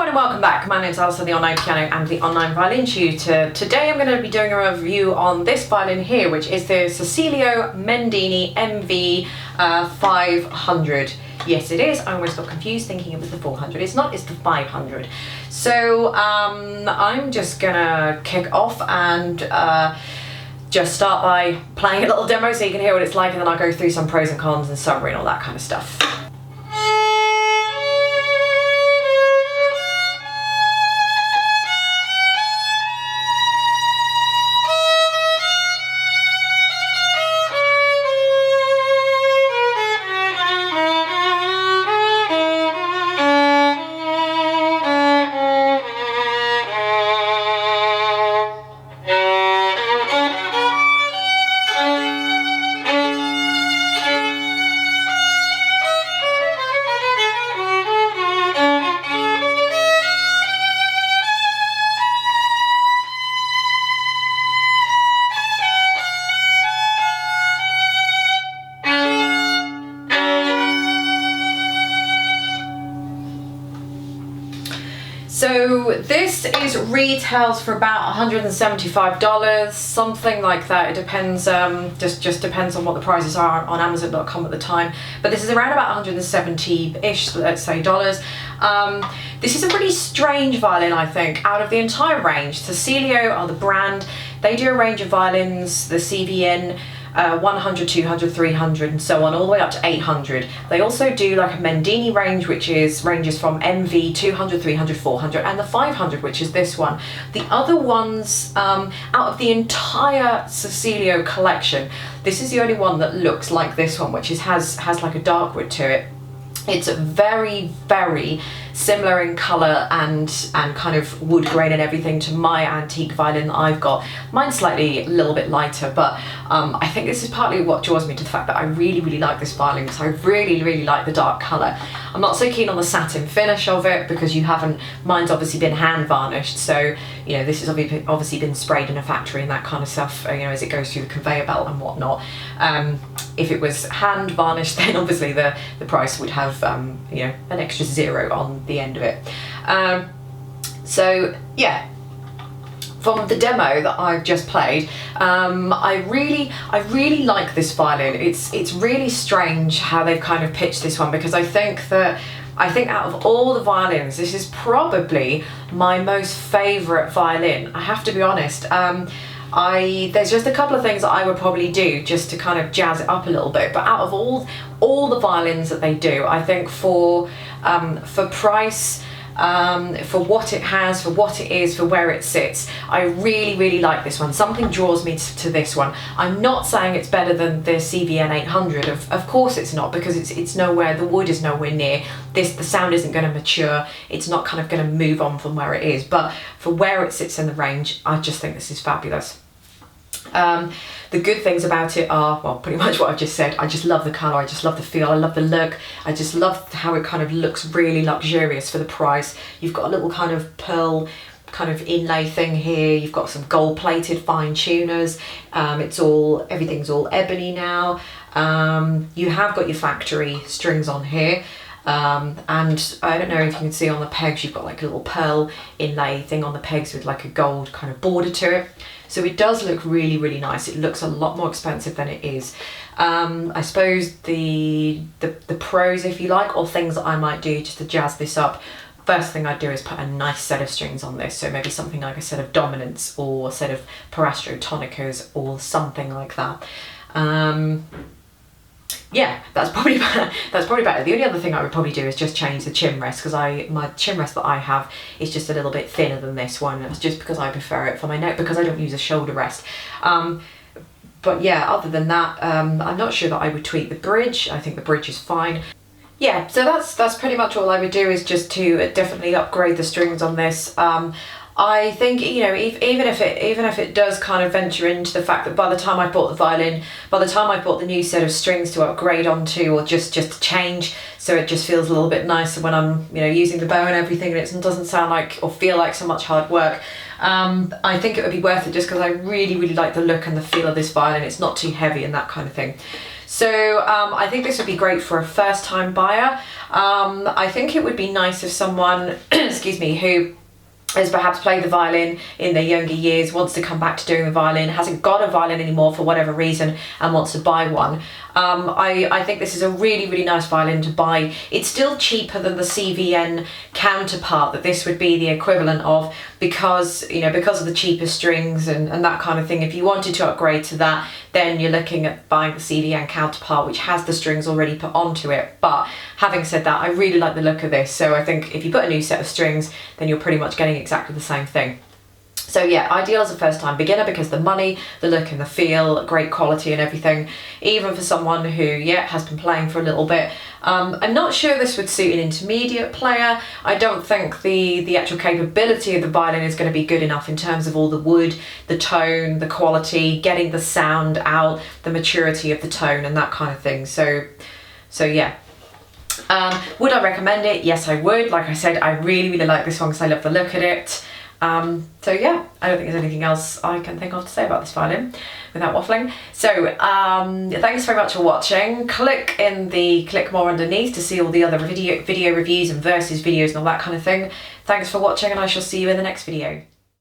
everyone and welcome back. My name is Alison, the online piano and the online violin tutor. Today I'm going to be doing a review on this violin here, which is the Cecilio Mendini MV500. Yes, it is. I almost got confused thinking it was the 400. It's not, it's the 500. So I'm just going to kick off and just start by playing a little demo so you can hear what it's like, and then I'll go through some pros and cons and summary and all that kind of stuff. So this retails for about $175, something like that. It depends, just depends on what the prices are on Amazon.com at the time. But this is around about 170-ish, let's say, dollars. This is a really strange violin, I think, out of the entire range. Cecilio are the brand. They do a range of violins, the CVN, 100, 200, 300 and so on, all the way up to 800. They also do like a Mendini range, which ranges from MV 200, 300, 400 and the 500, which is this one. The other ones, out of the entire Cecilio collection, this is the only one that looks like this one, which has like a dark wood to it. It's very, very similar in colour and kind of wood grain and everything to my antique violin that I've got. Mine's slightly a little bit lighter, but I think this is partly what draws me to the fact that I really, really like this violin, because I really, really like the dark colour. I'm not so keen on the satin finish of it because mine's obviously been hand varnished, so you know, this has obviously been sprayed in a factory and that kind of stuff, you know, as it goes through the conveyor belt and whatnot. If it was hand varnished, then obviously the price would have you know, an extra zero on the end of it. So yeah, from the demo that I've just played, I really like this violin. It's really strange how they've kind of pitched this one, because I think out of all the violins, this is probably my most favourite violin. I have to be honest. There's just a couple of things that I would probably do just to kind of jazz it up a little bit, but out of all the violins that they do, I think for price, for what it has, for what it is, for where it sits, I really, really like this one. Something draws me to this one. I'm not saying it's better than the CVN 800, of course it's not, because it's nowhere, the wood is nowhere near. The sound isn't going to mature, it's not kind of going to move on from where it is, but for where it sits in the range, I just think this is fabulous. The good things about it are, well, pretty much what I've just said. I just love the colour, I just love the feel, I love the look, I just love how it kind of looks really luxurious for the price. You've got a little kind of pearl kind of inlay thing here, you've got some gold plated fine tuners, everything's all ebony now. You have got your factory strings on here. And I don't know if you can see on the pegs, you've got like a little pearl inlay thing on the pegs with like a gold kind of border to it. So it does look really, really nice. It looks a lot more expensive than it is. I suppose the pros, if you like, or things that I might do just to jazz this up, first thing I'd do is put a nice set of strings on this. So maybe something like a set of dominants or a set of parastro tonicas or something like that. Yeah, that's probably about it. The only other thing I would probably do is just change the chin rest, because my chin rest that I have is just a little bit thinner than this one. It's just because I prefer it for my neck, because I don't use a shoulder rest. But yeah, other than that, I'm not sure that I would tweak the bridge. I think the bridge is fine. Yeah, so that's pretty much all I would do, is just to definitely upgrade the strings on this. I think, you know, even if it does kind of venture into the fact that by the time I bought the violin, by the time I bought the new set of strings to upgrade onto, or just to change, so it just feels a little bit nicer when I'm, you know, using the bow and everything, and it doesn't sound like or feel like so much hard work. I think it would be worth it, just because I really, really like the look and the feel of this violin. It's not too heavy and that kind of thing. So I think this would be great for a first time buyer. I think it would be nice if someone, excuse me, who has perhaps played the violin in their younger years, wants to come back to doing the violin, hasn't got a violin anymore for whatever reason and wants to buy one. I think this is a really, really nice violin to buy. It's still cheaper than the CVN counterpart that this would be the equivalent of, because, you know, because of the cheaper strings and that kind of thing. If you wanted to upgrade to that, then you're looking at buying the CVN counterpart, which has the strings already put onto it. But having said that, I really like the look of this. So I think if you put a new set of strings, then you're pretty much getting exactly the same thing. So yeah, ideal as a first time beginner because the money, the look and the feel, great quality and everything. Even for someone who, yeah, has been playing for a little bit. I'm not sure this would suit an intermediate player. I don't think the actual capability of the violin is going to be good enough in terms of all the wood, the tone, the quality, getting the sound out, the maturity of the tone and that kind of thing. So yeah. Would I recommend it? Yes, I would. Like I said, I really, really like this one because I love the look at it. So yeah, I don't think there's anything else I can think of to say about this violin without waffling. So thanks very much for watching. Click more underneath to see all the other video reviews and versus videos and all that kind of thing. Thanks for watching, and I shall see you in the next video.